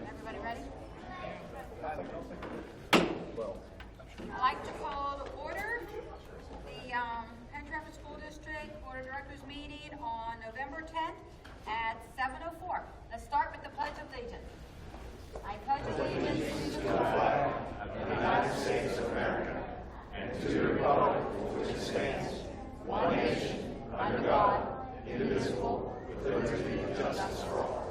Everybody ready? I'd like to call to order the Penn Trafford School District Board of Directors meeting on November 10th at 7:04. Let's start with the Pledge of Allegiance. I pledge allegiance to the flag of the United States of America and to the republic for which it stands, one nation, under God, indivisible, with liberty and justice for all.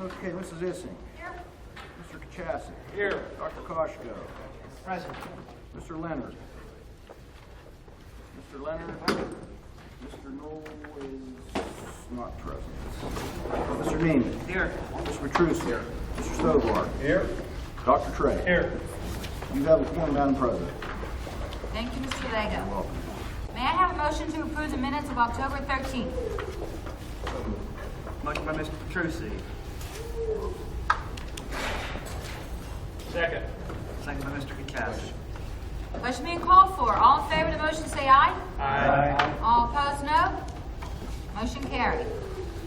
Okay, Mrs. Issing. Here. Mr. Kachasik. Here. Dr. Koshko. Present. Mr. Leonard. Mr. Leonard. Mr. Knoll is not present. Mr. Neiman. Here. Mr. Petrucci. Here. Mr. Stovar. Here. Dr. Trey. Here. You have a form, Madam President. Thank you, Mr. Lego. Welcome. May I have a motion to approve the minutes of October 13th? Motion by Mr. Petrucci. Second. Second by Mr. Kachasik. Motion being called for. All in favor of the motion say aye. Aye. All opposed, no. Motion carried.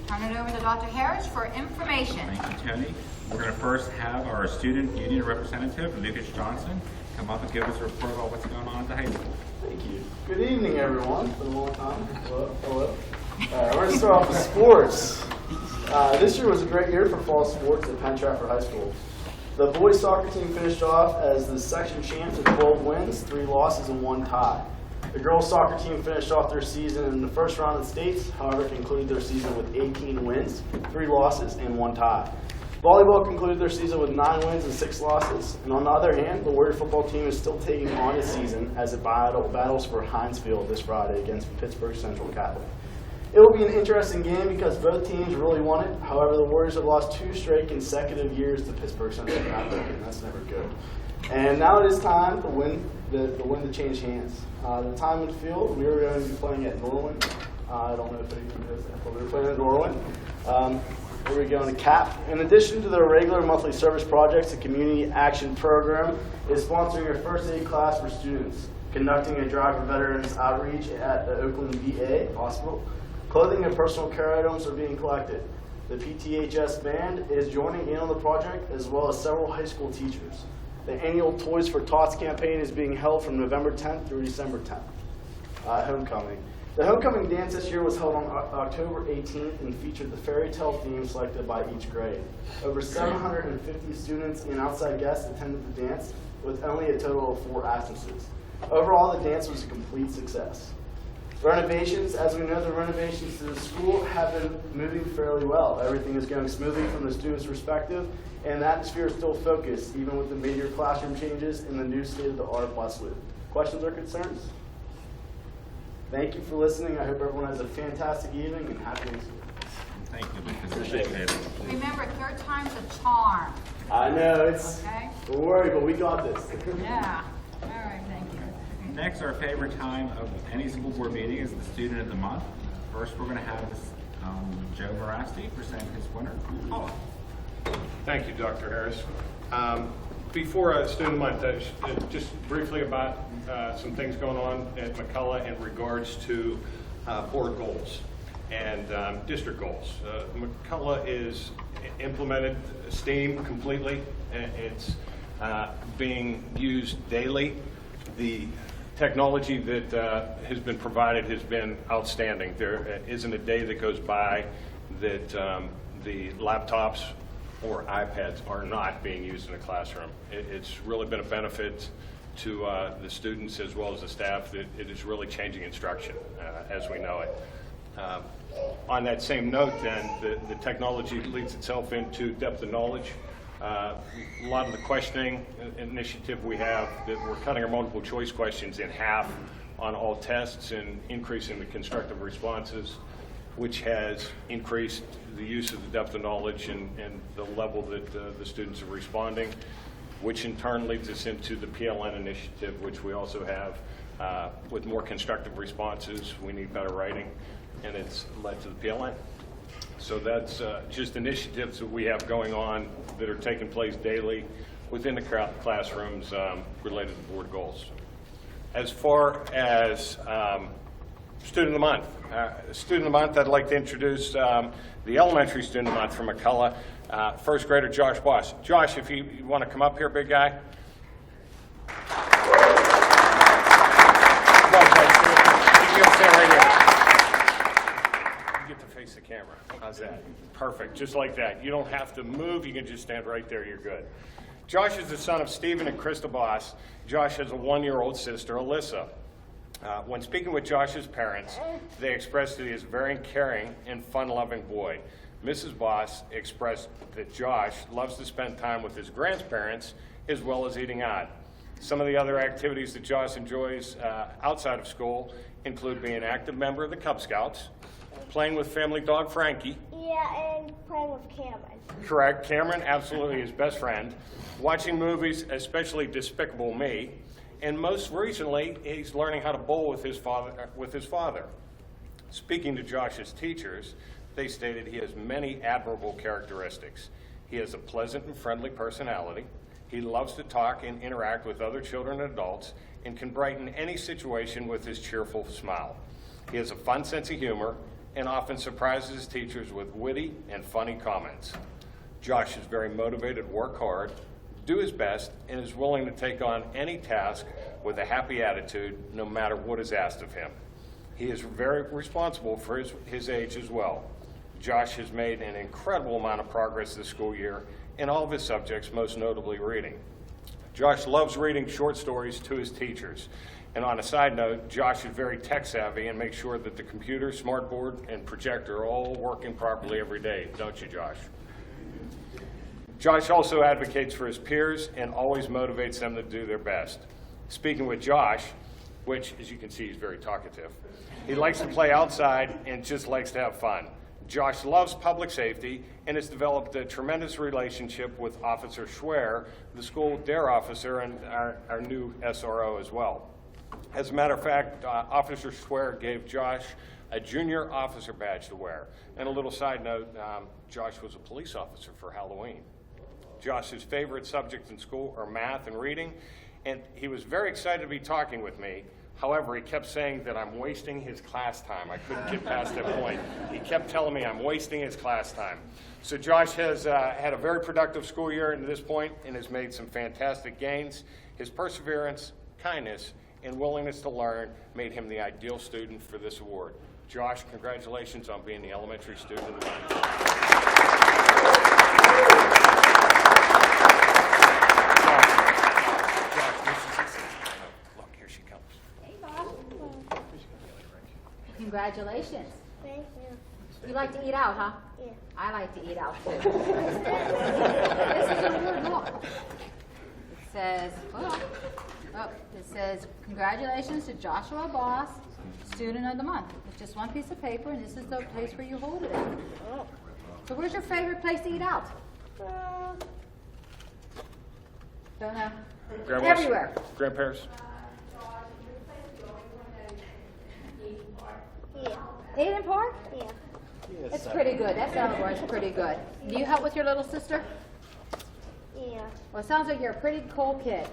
Turn it over to Dr. Harris for information. Thank you, Tony. We're going to first have our student union representative, Lucas Johnson, come up and give us a report about what's going on at the high school. Thank you. Good evening, everyone. It's been a long time. Hello. Hello. We're going to start off with sports. This year was a great year for fall sports at Penn Trafford High School. The boys soccer team finished off as the section champs with 12 wins, 3 losses, and 1 tie. The girls soccer team finished off their season in the first round of the states, however, concluded their season with 18 wins, 3 losses, and 1 tie. Volleyball concluded their season with 9 wins and 6 losses. And on the other hand, the Warrior football team is still taking on its season as it battles for Heinz Field this Friday against Pittsburgh Central Catholic. It will be an interesting game because both teams really want it. However, the Warriors have lost 2 straight consecutive years to Pittsburgh Central Catholic, and that's never good. And now it is time to win to change hands. The time and field, we are going to be playing at Norwin. I don't know if anyone knows that, but we're playing at Norwin. We're going to CAP. In addition to their regular monthly service projects, the Community Action Program is sponsoring a first aid class for students, conducting a drive for veterans outreach at the Oakland VA Hospital. Clothing and personal care items are being collected. The PTHS band is joining in on the project, as well as several high school teachers. The annual Toys for Tots campaign is being held from November 10th through December 10th. Homecoming. The homecoming dance this year was held on October 18th and featured the fairy tale theme selected by each grade. Over 750 students and outside guests attended the dance, with only a total of 4 absences. Overall, the dance was a complete success. Renovations, as we know, the renovations to the school have been moving fairly well. Everything is going smoothly from the students' perspective, and the atmosphere is still focused, even with the major classroom changes and the new state-of-the-art bus loop. Questions or concerns? Thank you for listening. I hope everyone has a fantastic evening and happy Thanksgiving. Thank you, Lucas. Appreciate it. Remember, 3rd time's a charm. I know, it's, Okay? don't worry, but we got this. Yeah. All right, thank you. Next, our favorite time of any school board meeting is the student of the month. First, we're going to have Joe Morasti present his winner, Paula. Thank you, Dr. Harris. Before Student Month, just briefly about some things going on at McCullough in regards to board goals and district goals. McCullough is implemented STEAM completely. It's being used daily. The technology that has been provided has been outstanding. There isn't a day that goes by that the laptops or iPads are not being used in a classroom. It's really been a benefit to the students as well as the staff. That it is really changing instruction as we know it. On that same note then, the technology leads itself into depth of knowledge. A lot of the questioning initiative we have, that we're cutting our multiple choice questions in half on all tests and increasing the constructive responses, which has increased the use of the depth of knowledge and the level that the students are responding, which in turn leads us into the PLN initiative, which we also have with more constructive responses. We need better writing, and it's led to the PLN. So that's just initiatives that we have going on that are taking place daily within the classrooms related to board goals. As far as Student of the Month. Student of the Month, I'd like to introduce the elementary Student of the Month from McCullough, first grader Josh Boss. Josh, if you want to come up here, big guy. Come on, Josh. You can stand right here. You get to face the camera. How's that? Perfect, just like that. You don't have to move, you can just stand right there, you're good. Josh is the son of Stephen and Krista Boss. Josh has a 1-year-old sister, Alyssa. When speaking with Josh's parents, they expressed that he is a very caring and fun-loving boy. Mrs. Boss expressed that Josh loves to spend time with his grandparents as well as eating out. Some of the other activities that Josh enjoys outside of school include being an active member of the Cub Scouts, playing with family dog Frankie. Yeah, and playing with Cameron. Correct. Cameron, absolutely his best friend. Watching movies, especially Despicable Me. And most recently, he's learning how to bowl with his father. Speaking to Josh's teachers, they stated he has many admirable characteristics. He has a pleasant and friendly personality. He loves to talk and interact with other children and adults and can brighten any situation with his cheerful smile. He has a fun sense of humor and often surprises his teachers with witty and funny comments. Josh is very motivated to work hard, do his best, and is willing to take on any task with a happy attitude, no matter what is asked of him. He is very responsible for his age as well. Josh has made an incredible amount of progress this school year in all of his subjects, most notably reading. Josh loves reading short stories to his teachers. And on a side note, Josh is very tech savvy and makes sure that the computer, smartboard, and projector are all working properly every day, don't you, Josh? Josh also advocates for his peers and always motivates them to do their best. Speaking with Josh, which, as you can see, he's very talkative, he likes to play outside and just likes to have fun. Josh loves public safety and has developed a tremendous relationship with Officer Schwer, the school DARE officer, and our new SRO as well. As a matter of fact, Officer Schwer gave Josh a junior officer badge to wear. And a little side note, Josh was a police officer for Halloween. Josh's favorite subjects in school are math and reading, and he was very excited to be talking with me. However, he kept saying that I'm wasting his class time. I couldn't get past that point. He kept telling me I'm wasting his class time. So Josh has had a very productive school year to this point and has made some fantastic gains. His perseverance, kindness, and willingness to learn made him the ideal student for this award. Josh, congratulations on being the elementary student of the month. Congratulations. Thank you. You like to eat out, huh? Yeah. I like to eat out too. This is a weird look. It says, it says, congratulations to Joshua Boss, Student of the Month. It's just one piece of paper, and this is the place where you hold it in. So where's your favorite place to eat out? Don't know. Everywhere. Grandparents? Yeah. Eden Park? Yeah. It's pretty good. That sounds pretty good. Do you help with your little sister? Yeah. Well, it sounds like you're a pretty cool kid.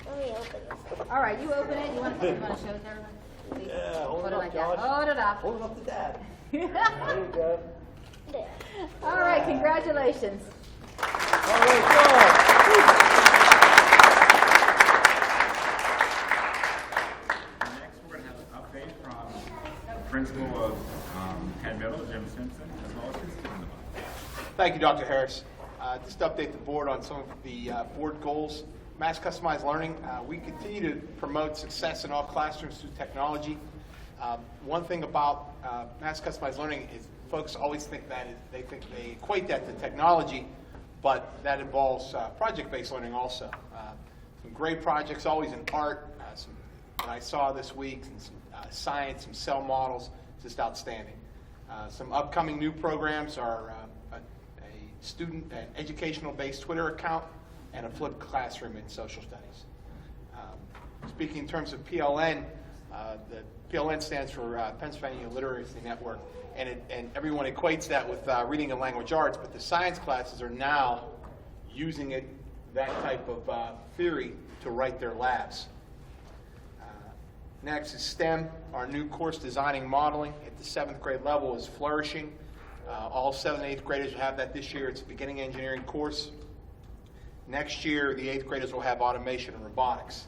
Let me open this. All right, you open it. You want to show it to everyone? Please. Yeah, hold Put it it up, like Josh. that. Hold it up. Hold it up to Dad. There you go. There. All right, congratulations. All right, Next, we're going to have an update from the principal of Penn Middle, Jim Simpson, as well as his student. Thank you, Dr. Harris. Just to update the board on some of the board goals. Mass customized learning, we continue to promote success in all classrooms through technology. One thing about mass customized learning is folks always think that they equate that to technology, but that involves project-based learning also. Some great projects always in art, some that I saw this week, and some science, some cell models, just outstanding. Some upcoming new programs are an educational-based Twitter account and a flipped classroom in social studies. Speaking in terms of PLN, the PLN stands for Pennsylvania Literacy Network, and everyone equates that with reading and language arts, but the science classes are now using that type of theory to write their labs. Next is STEM. Our new course, Designing Modeling, at the 7th grade level is flourishing. All 7th and 8th graders will have that this year. It's a beginning engineering course. Next year, the 8th graders will have automation and robotics.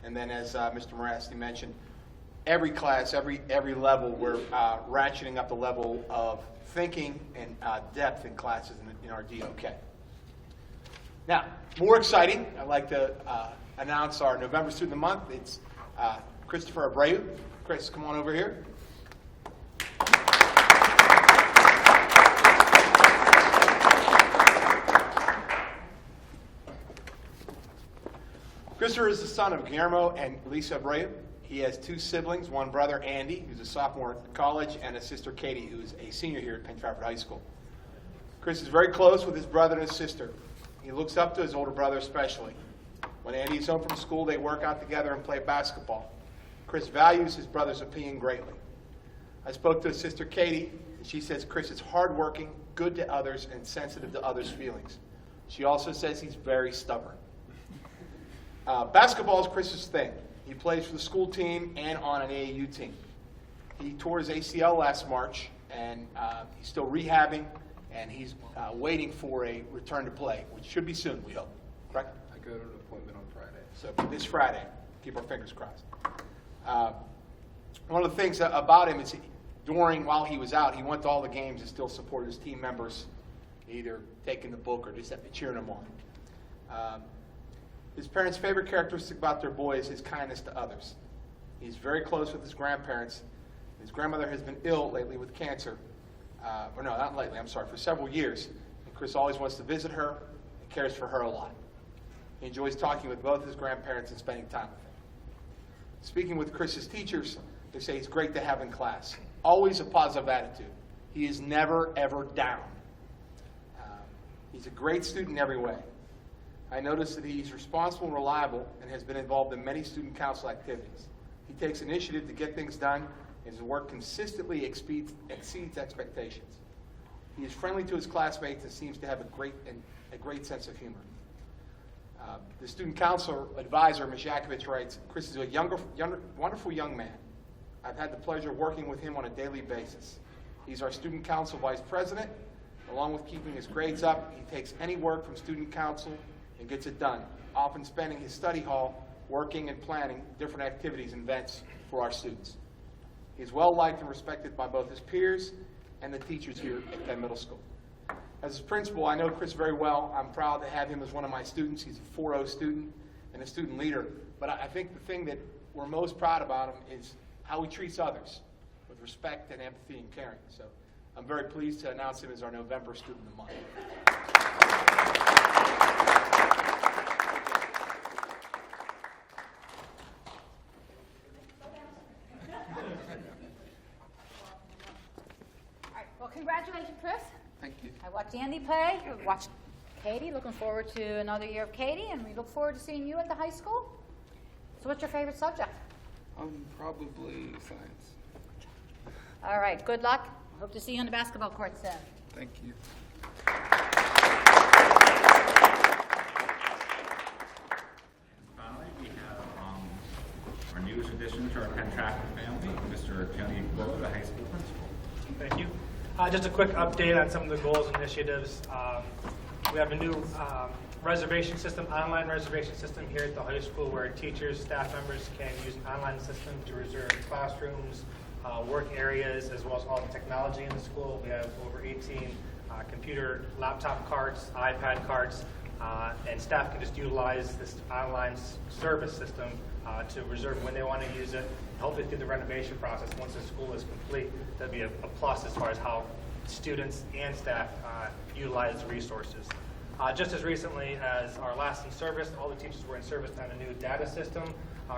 And then, as Mr. Morasti mentioned, every class, every level, we're ratcheting up the level of thinking and depth in classes in our DOK. Now, more exciting, I'd like to announce our November Student of the Month. It's Christopher Abreu. Chris, come on over here. Christopher is the son of Guillermo and Lisa Abreu. He has 2 siblings, one brother, Andy, who's a sophomore at college, and a sister, Katie, who's a senior here at Penn Trafford High School. Chris is very close with his brother and his sister. He looks up to his older brother especially. When Andy's home from school, they work out together and play basketball. Chris values his brother's opinion greatly. I spoke to his sister, Katie, and she says Chris is hardworking, good to others, and sensitive to others' feelings. She also says he's very stubborn. Basketball is Chris's thing. He plays for the school team and on an AAU team. He tore his ACL last March, and he's still rehabbing, and he's waiting for a return to play, which should be soon, we hope. Correct? I go to an appointment on Friday. So this Friday, keep our fingers crossed. One of the things about him is while he was out, he went to all the games and still supported his team members, either taking the book or just cheering them on. His parents' favorite characteristic about their boy is his kindness to others. He's very close with his grandparents. His grandmother has been ill lately with cancer. Or no, not lately, I'm sorry, for several years. And Chris always wants to visit her and cares for her a lot. He enjoys talking with both his grandparents and spending time with them. Speaking with Chris's teachers, they say he's great to have in class. Always a positive attitude. He is never, ever down. He's a great student in every way. I noticed that he's responsible and reliable and has been involved in many student council activities. He takes initiative to get things done, and his work consistently exceeds expectations. He is friendly to his classmates and seems to have a great sense of humor. The student council advisor, Ms. Yakovich, writes, Chris is a wonderful young man. I've had the pleasure of working with him on a daily basis. He's our student council vice president. Along with keeping his grades up, he takes any work from student council and gets it done, often spending his study hall working and planning different activities and events for our students. He is well liked and respected by both his peers and the teachers here at Penn Middle School. As his principal, I know Chris very well. I'm proud to have him as one of my students. He's a 4.0 student and a student leader. But I think the thing that we're most proud about him is how he treats others with respect and empathy and caring. So I'm very pleased to announce him as our November Student of the Month. All right, well, congratulations, Chris. Thank you. I watched Andy play. I watched Katie. Looking forward to another year of Katie, and we look forward to seeing you at the high school. So what's your favorite subject? Probably science. All right, good luck. Hope to see you on the basketball court soon. Thank you. Mr. Tony Bowe, the high school principal. Thank you. Just a quick update on some of the goals and initiatives. We have a new reservation system, online reservation system here at the high school where teachers, staff members can use an online system to reserve classrooms, work areas, as well as all the technology in the school. We have over 18 computer laptop carts, iPad carts, and staff can just utilize this online service system to reserve when they want to use it. Hopefully through the renovation process, once the school is complete, that'll be a plus as far as how students and staff utilize the resources. Just as recently as our last in service, all the teachers were in service on a new data system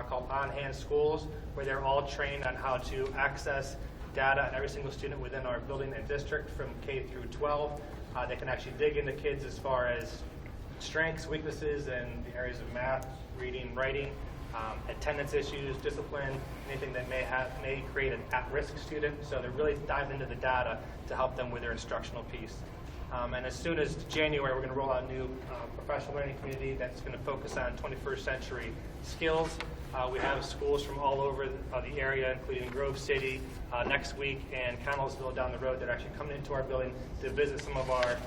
called On Hand Schools, where they're all trained on how to access data on every single student within our building and district from K through 12. They can actually dig into kids as far as strengths, weaknesses, and the areas of math, reading, writing, attendance issues, discipline, anything that may create an at-risk student. So they're really diving into the data to help them with their instructional piece. And as soon as January, we're going to roll out a new professional learning community that's going to focus on 21st century skills. We have schools from all over the area, including Grove City next week and Connellsville down the road that are actually coming into our building to visit some of our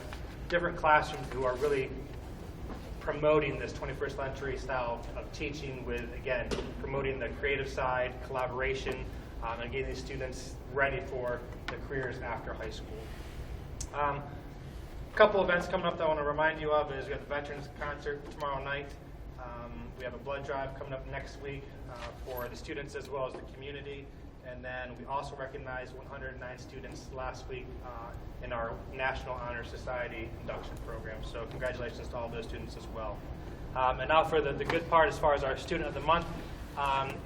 different classrooms who are really promoting this 21st century style of teaching with, again, promoting the creative side, collaboration, and getting these students ready for the careers after high school. A couple events coming up that I want to remind you of is we have the Veterans Concert tomorrow night. We have a blood drive coming up next week for the students as well as the community. And then we also recognized 109 students last week in our National Honor Society induction program. So congratulations to all those students as well. And now for the good part as far as our student of the month.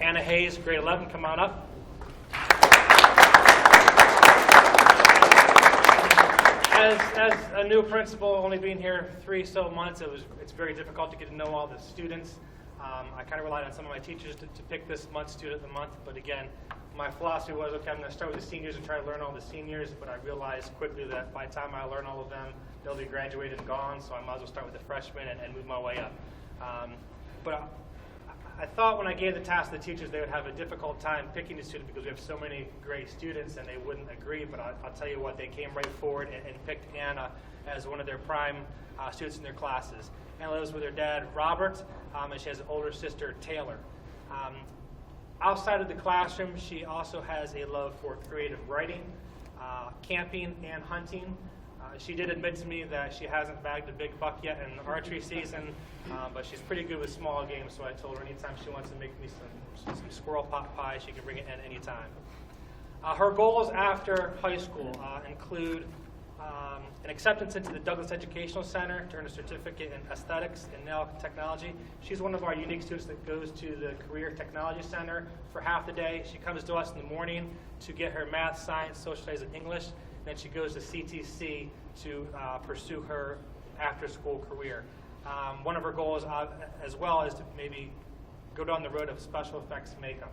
Anna Hayes, grade 11, come on up. As a new principal, only being here 3 so months, it's very difficult to get to know all the students. I kind of relied on some of my teachers to pick this month's student of the month, but again, my philosophy was, okay, I'm going to start with the seniors and try to learn all the seniors, but I realized quickly that by the time I learn all of them, they'll be graduated and gone, so I might as well start with the freshmen and move my way up. But I thought when I gave the task to the teachers, they would have a difficult time picking the student because we have so many great students and they wouldn't agree, but I'll tell you what, they came right forward and picked Anna as one of their prime students in their classes. Anna lives with her dad, Robert, and she has an older sister, Taylor. Outside of the classroom, she also has a love for creative writing, camping, and hunting. She did admit to me that she hasn't bagged a big buck yet in the archery season, but she's pretty good with small games, so I told her anytime she wants to make me some squirrel pot pie, she can bring it in anytime. Her goals after high school include an acceptance into the Douglas Educational Center to earn a certificate in aesthetics and nail technology. She's one of our unique students that goes to the Career Technology Center for half the day. She comes to us in the morning to get her math, science, social studies, and English. Then she goes to CTC to pursue her after-school career. One of her goals as well is to maybe go down the road of special effects makeup.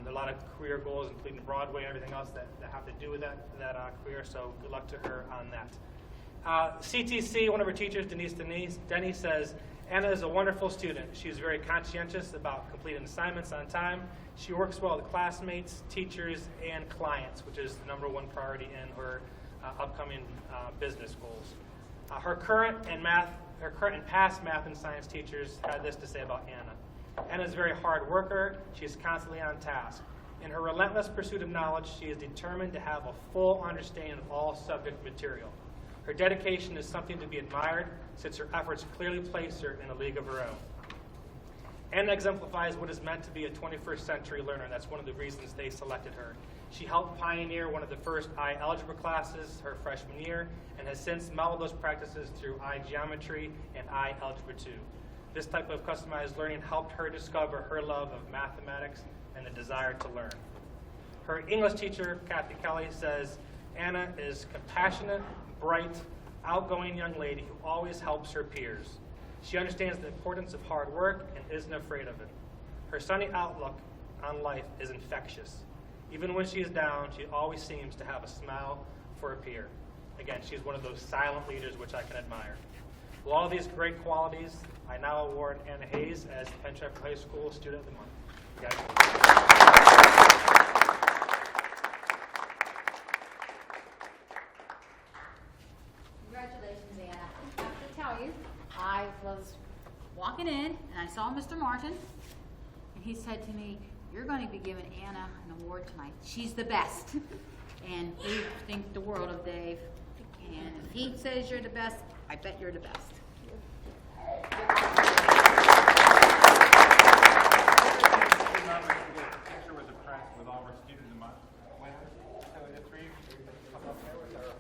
There are a lot of career goals, including Broadway and everything else that have to do with that career, so good luck to her on that. CTC, one of her teachers, Denny, says, Anna is a wonderful student. She's very conscientious about completing assignments on time. She works well with classmates, teachers, and clients, which is the #1 priority in her upcoming business goals. Her current and past math and science teachers had this to say about Anna. Anna is a very hard worker. She is constantly on task. In her relentless pursuit of knowledge, she is determined to have a full understanding of all subject material. Her dedication is something to be admired, since her efforts clearly place her in a league of her own. Anna exemplifies what is meant to be a 21st century learner, and that's one of the reasons they selected her. She helped pioneer one of the first I-algebra classes her freshman year, and has since modeled those practices through I-geometry and I-algebra 2. This type of customized learning helped her discover her love of mathematics and the desire to learn. Her English teacher, Kathy Kelly, says, Anna is compassionate, bright, outgoing young lady who always helps her peers. She understands the importance of hard work and isn't afraid of it. Her sunny outlook on life is infectious. Even when she is down, she always seems to have a smile for a peer. Again, she's one of those silent leaders which I can admire. With all these great qualities, I now award Anna Hayes as Penn Trafford High School Student of the Month. I was walking in and I saw Mr. Martin, and he said to me, "You're going to be giving Anna an award tonight. She's the best." And we think the world of Dave. And if he says you're the best, I bet you're the best. Picture with the press with all of our students in mind. So the three come up there with our.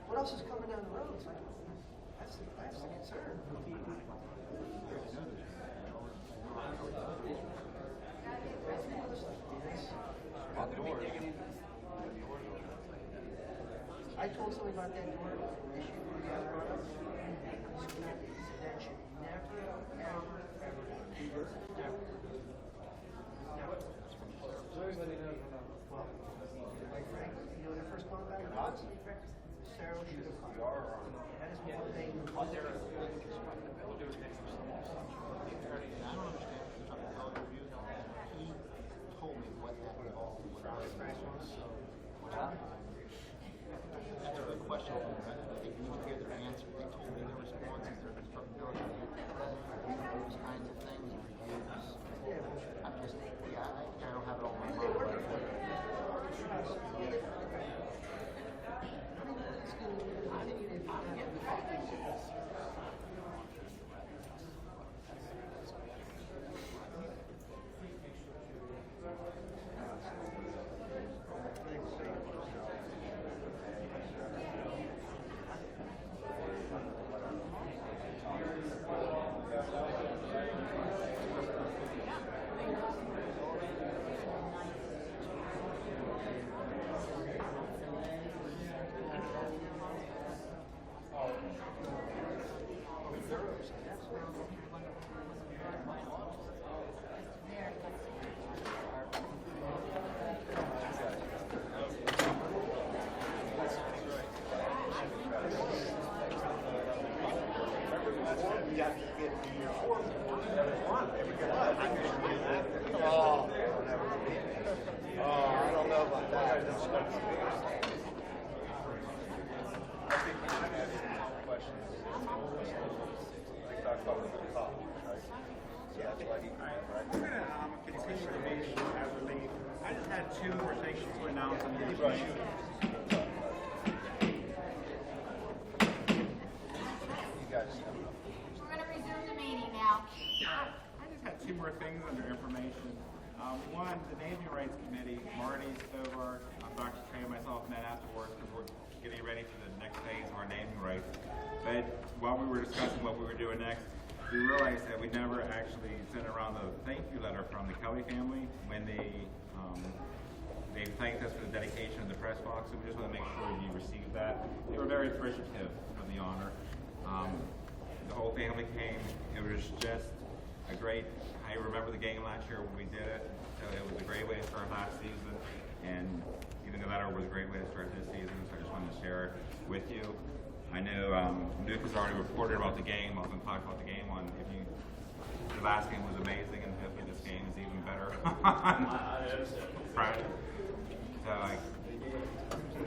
What else is coming down the road? It's like, that's the concern. I told somebody about that door issue you guys brought up. That should never, ever, ever be this. Well, like Frank, you know, the first contact, Sarah should have called. That is one thing. I don't understand if you're talking about color review. He told me what that involved. That's a good question. I think you need to hear their answer. They told me their responses, their constructability, those kinds of things, reviews. I'm just, I don't have it all in my mind. I just had two more things to announce on the We're going to resume the meeting now. I just had two more things under information. One, the Naming Rights Committee, Marty, Stovar, Dr. Trey, and myself met afterwards because we're getting ready for the next phase of our naming rights. But while we were discussing what we were doing next, we realized that we never actually sent around the thank you letter from the Kelly family when they thanked us for the dedication of the press box. So we just want to make sure you received that. They were very appreciative of the honor. The whole family came. It was just a great, I remember the game last year when we did it. So it was a great way to start last season. And even the letter was a great way to start this season. So I just wanted to share it with you. I know Luke has already reported about the game. I was going to talk about the game on if you. The last game was amazing, and hopefully this game is even better. Friday. So I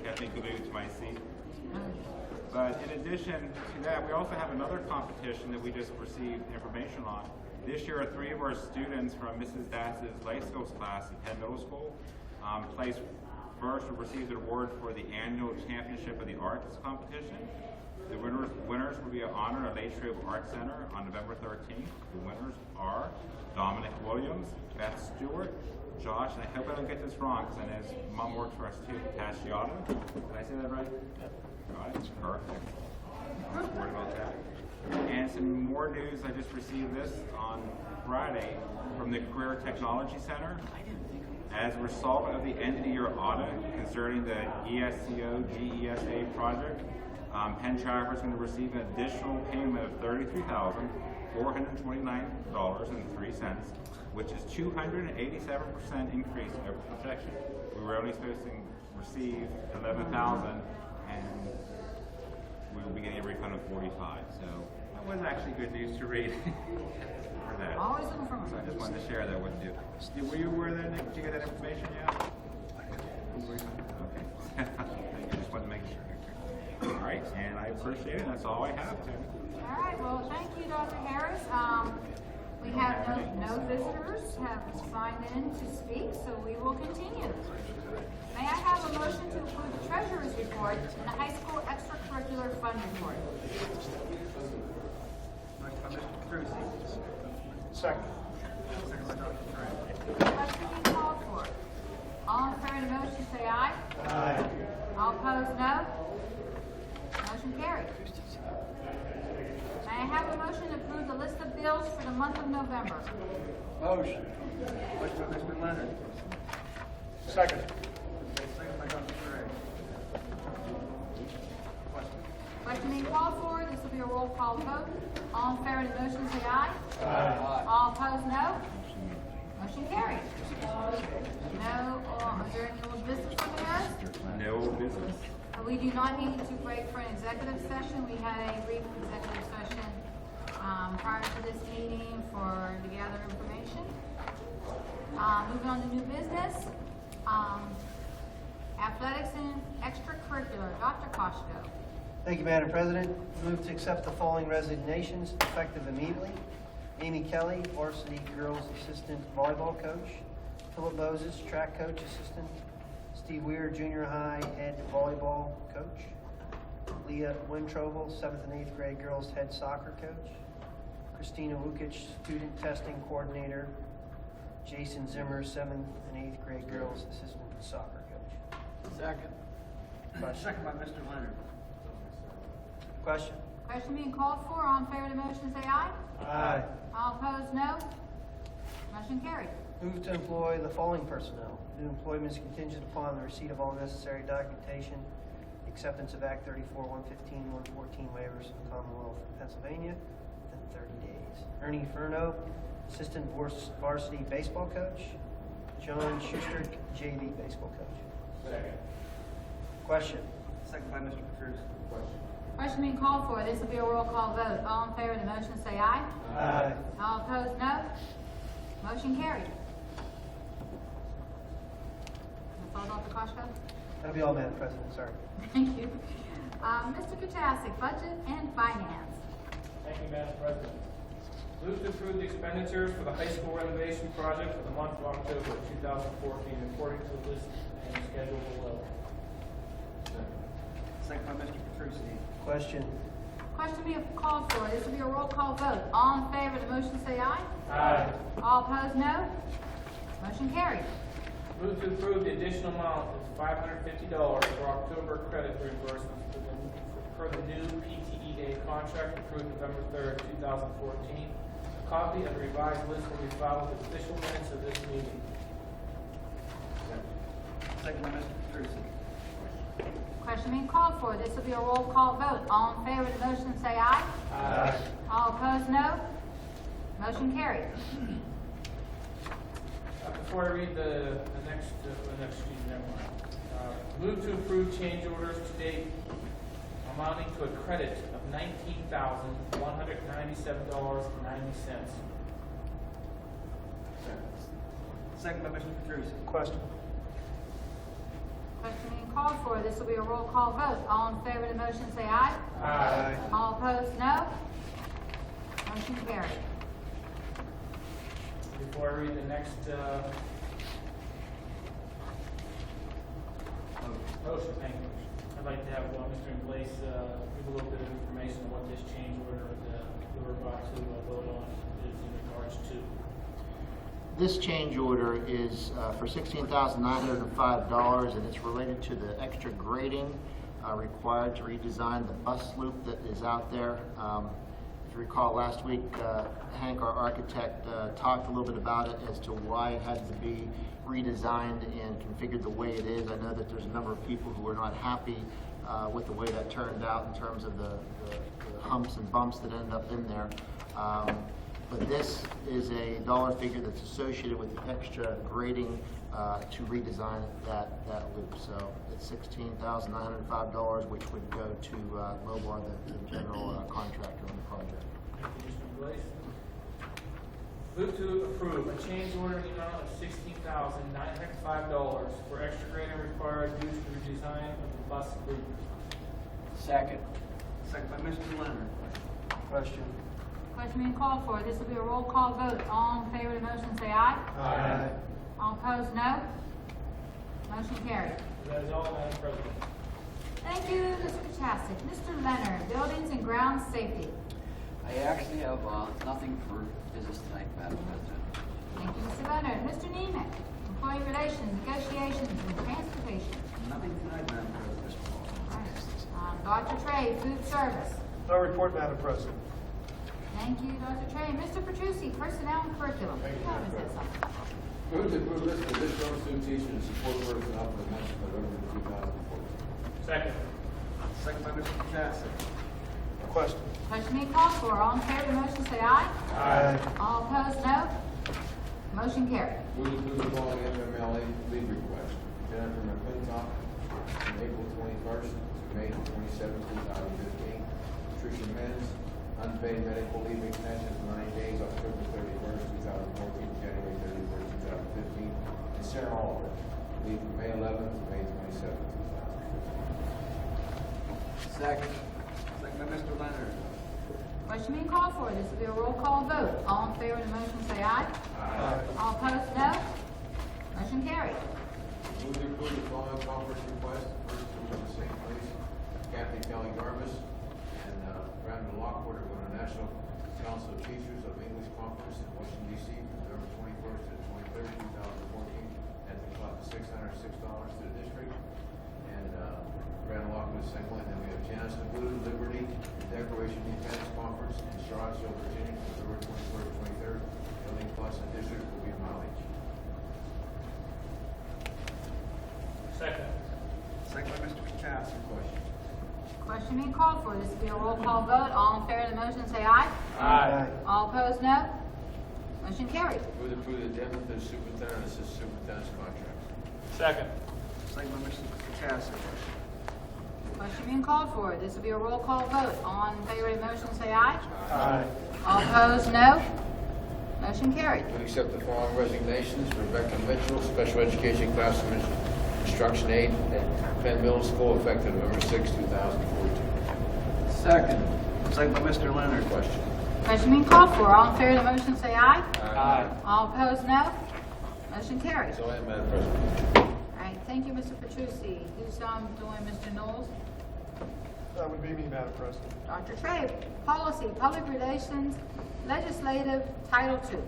kept me glued to my seat. But in addition to that, we also have another competition that we just received information on. This year, 3 of our students from Mrs. Dass's life skills class at Penn Middle School placed first and received an award for the annual championship of the arts competition. The winners will be honored at Latrobe Art Center on November 13th. The winners are Dominic Williams, Beth Stewart, Josh, and I hope I don't get this wrong because I know his mom works for us too, Tasciato. Did I say that right? Got it. Perfect. I was worried about that. And some more news, I just received this on Friday from the Career Technology Center. As a result of the end of the year audit concerning the ESCO GESA project, Penn Trafford is going to receive an additional payment of $33,429.03, which is 287% increase over projection. We were only supposed to receive $11,000, and we will be getting a refund of $45,000. So that was actually good news to read. For that. Always looking for more. So I just wanted to share that with you. Steve, were you aware of that? Did you get that information yet? Okay. Thank you. Just wanted to make sure. All right, and I appreciate it. That's all I have, Tim. All right, well, thank you, Dr. Harris. We have no visitors have signed in to speak, so we will continue. May I have a motion to approve the treasurer's report and the high school extracurricular fund report? Second. Question being called for. All in favor of the motion, say aye. Aye. All opposed, no. Motion carried. May I have a motion to approve the list of bills for the month of November? Motion. Motion by Mr. Leonard. Second. Second by Dr. Gray. Question being called for. This will be a roll call vote. All in favor of the motion, say aye. Aye. All opposed, no. Motion carried. No, is there any old business for the rest? No business. We do not need to break for an executive session. We had a brief executive session prior to this meeting to gather information. Moving on to new business. Athletics and extracurricular. Dr. Koshko. Thank you, Madam President. Move to accept the following resignations effective immediately. Amy Kelly, varsity girls assistant volleyball coach. Philip Moses, track coach assistant. Steve Weir, junior high head volleyball coach. Leah Wintrovel, 7th and 8th grade girls head soccer coach. Christina Wukic, student testing coordinator. Jason Zimmer, 7th and 8th grade girls assistant soccer coach. Second. Second by Mr. Leonard. Question? Question being called for. All in favor of the motion, say aye. Aye. All opposed, no. Motion carried. Move to employ the following personnel. New employment is contingent upon the receipt of all necessary documentation, acceptance of Act 34, 115, 114 waivers from the Commonwealth of Pennsylvania within 30 days. Ernie Furno, assistant varsity baseball coach. John Schuster, JV baseball coach. Second. Question? Second by Mr. Petrusi. Question being called for. This will be a roll call vote. All in favor of the motion, say aye. Aye. All opposed, no. Motion carried. That's all, Dr. Koshko? That'll be all, Madam President. Sorry. Thank you. Mr. Kachasik, budget and finance. Thank you, Madam President. Move to approve the expenditures for the high school renovation project for the month of October 2014 according to the list and schedule below. Second by Mr. Petrusi. Question? Question being called for. This will be a roll call vote. All in favor of the motion, say aye. Aye. All opposed, no. Motion carried. Move to approve the additional amount of $550 for October credit reimbursements for the new PTEA contract approved November 3rd, 2014. A copy of the revised list will be filed with official minutes of this meeting. Second by Mr. Petrusi. Question being called for. This will be a roll call vote. All in favor of the motion, say aye. Aye. All opposed, no. Motion carried. Before I read the next, never mind. Move to approve change orders to date on amounting to a credit of $19,197.90. Second by Mr. Petrusi. Question. Question being called for. This will be a roll call vote. All in favor of the motion, say aye. Aye. All opposed, no. Motion carried. Before I read the next motion, thank you. I'd like to have Mr. Inglace give a little bit of information on what this change order that we're about to vote on is in regards to. This change order is for $16,905, and it's related to the extra grading required to redesign the bus loop that is out there. If you recall, last week, Hank, our architect, talked a little bit about it as to why it had to be redesigned and configured the way it is. I know that there's a number of people who are not happy with the way that turned out in terms of the humps and bumps that end up in there. But this is a dollar figure that's associated with the extra grading to redesign that loop. So it's $16,905, which would go to Lobar, the general contractor on the project. Thank you, Mr. Inglace. Move to approve a change order in the amount of $16,905 for extra grading required due to the redesign of the bus loop. Second. Second by Mr. Leonard. Question. Question being called for. This will be a roll call vote. All in favor of the motion, say aye. Aye. All opposed, no. Motion carried. That is all, Madam President. Thank you, Mr. Chasik. Mr. Leonard, Buildings and Ground Safety. I actually have nothing for business tonight, Madam President. Thank you, Mr. Leonard. Mr. Nemec, Employee Relations, Negotiations, and Transportation. Nothing tonight, Madam President. All right. Dr. Trey, Food Service. No report, Madam President. Thank you, Dr. Trey. Mr. Petrucci, Personnel and Curriculum. Thank you, Kevin Madam said something. Move to approve list of additional student teachers and support personnel for the month of November 2014. Second. Second by Mr. Chasik. Question. Question being called for. All in favor of the motion, say aye. Aye. All opposed, no. Motion carried. Move to approve the following FMLA leave request. Jennifer McClintock from April 21st to May 27th, 2015. Patricia Menz, unpaid medical leave extension for 90 days, October 31st, 2014, January 31st, 2015. And Sarah Oliver, leave from May 11th to May 27th, 2015. Second. Second by Mr. Leonard. Question being called for. This will be a roll call vote. All in favor of the motion, say aye. Aye. All opposed, no. Motion carried. Move to approve the following conference request. First, to the St. Police, Kathy Kelly Garbus, and Brandon Lockwood are going to National Council of Teachers of English Conference in Washington, D.C. from November 21st to 23rd, 2014, at the cost of $606 to the district. And Brandon Lockwood is the same way. And then we have Janice the Blue, Liberty, and Declaration Defense Conference in Charlottesville, Virginia, from November 21st to 23rd. The only cost of the district will be mileage. Second. Second by Mr. Chasik. Question. Question being called for. This will be a roll call vote. All in favor of the motion, say aye. Aye. All opposed, no. Motion carried. Move to approve the addendum to the superintendent and assistant superintendent's contract. Second. Second by Mr. Chasik. Question being called for. This will be a roll call vote. All in favor of the motion, say aye. Aye. All opposed, no. Motion carried. We accept the following resignations. Rebecca Mitchell, special education classroom instruction aide at Penn Middle School, effective November 6, 2014. Second. Second by Mr. Leonard. Question. Question being called for. All in favor of the motion, say aye. Aye. All opposed, no. Motion carried. That's all I have, Madam President. All right, thank you, Mr. Petrucci. Who's doing Mr. Knowles? That would be me, Madam President. Dr. Trey, Policy, Public Relations, Legislative, Title II.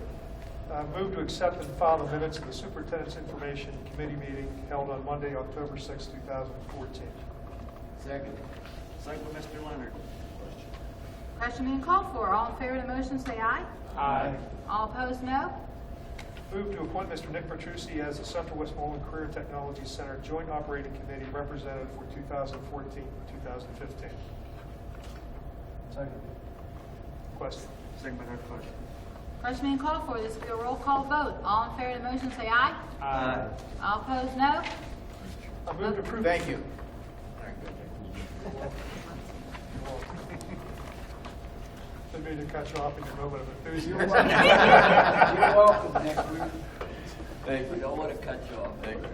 Move to accept and file the minutes of the Superintendent's Information Committee meeting held on Monday, October 6, 2014. Second. Second by Mr. Leonard. Question being called for. All in favor of the motion, say aye. Aye. All opposed, no. Move to appoint Mr. Nick Petrucci as the Central Westmoreland Career Technology Center Joint Operating Committee representative for 2014-2015. Second. Question. Second by Dr. Clark. Question being called for. This will be a roll call vote. All in favor of the motion, say aye. Aye. All opposed, no. I move to approve. Thank you. too long. Didn't mean to cut you off in your moment of enthusiasm. You're welcome next week. Thank you. We don't want to cut you off. Thank you.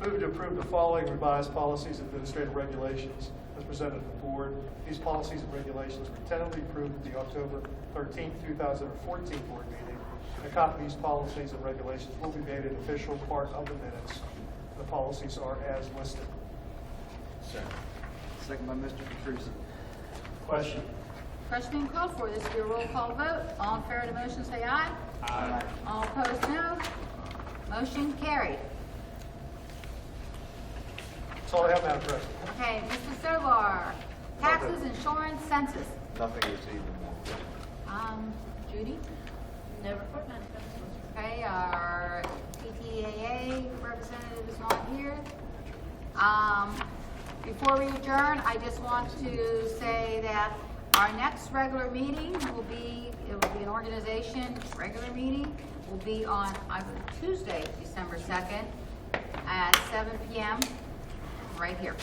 Move to approve the following revised policies and administrative regulations as presented to the board. These policies and regulations were tentatively approved at the October 13, 2014 board meeting. A copy of these policies and regulations will be made an official part of the minutes. The policies are as listed. Second by Mr. Petrusi. Question? Question being called for. This will be a roll call vote. All in favor of the motion, say aye. Aye. All opposed, no. Motion carried. That's all I have, Madam President. Okay, Mr. Sobar, taxes, insurance, census. Nothing this evening. Judy? Never put none. Okay, our PTAA representative is not here. Before we adjourn, I just want to say that our next regular meeting will be, it will be an organization regular meeting, will be on Tuesday, December 2nd at 7 p.m. right here.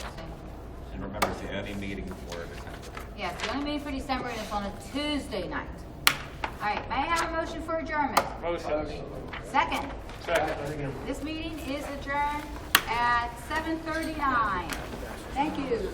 And remember, it's the only meeting for December. Yes, the only meeting for December, and it's on a Tuesday night. All right, may I have a motion for adjournment? Motion. Second. Second. This meeting is adjourned at 7:39. Thank you.